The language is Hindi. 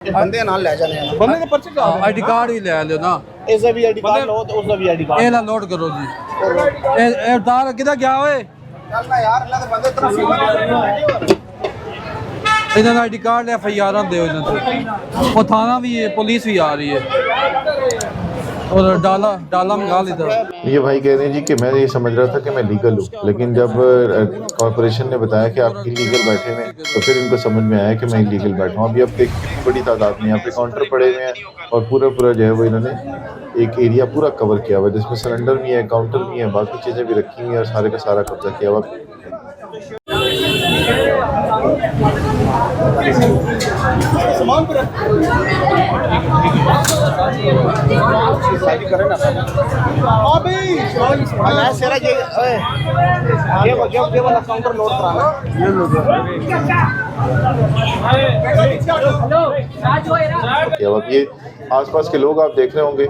बंदे नाल ले जाने बंदे के पर्चे का आईडी कार्ड ही ले लो ना, इसका भी आईडी कार्ड लो तो उसका भी आईडी कार्ड ये ना लोड करो जी। ए तार किधर गया ओए? चलना यार, अल्लाह के बंदे तरफ इधर आईडी कार्ड FIR दे इधर, वो थाना भी है, पुलिस भी आ रही है और डाला मंगा लेता। ये भाई कह रहे हैं जी कि मैं ये समझ रहा था कि मैं लीगल हूँ, लेकिन जब कॉर्पोरेशन ने बताया कि आप इलीगल बैठे हुए हैं तो फिर इनको समझ में आया कि मैं इलीगल बैठा हूँ। अभी आप देखिए कितनी बड़ी तादाद में यहाँ पे काउंटर पड़े हुए हैं और पूरा जो है वो इन्होंने एक एरिया पूरा कवर किया हुआ है जिसमें सिलेंडर भी है, काउंटर भी है, बाकी चीज़ें भी रखी हुई हैं और सारे का सारा कब्जा किया हुआ। ये वाला काउंटर लोड कराना, ये आसपास के लोग आप देख रहे होंगे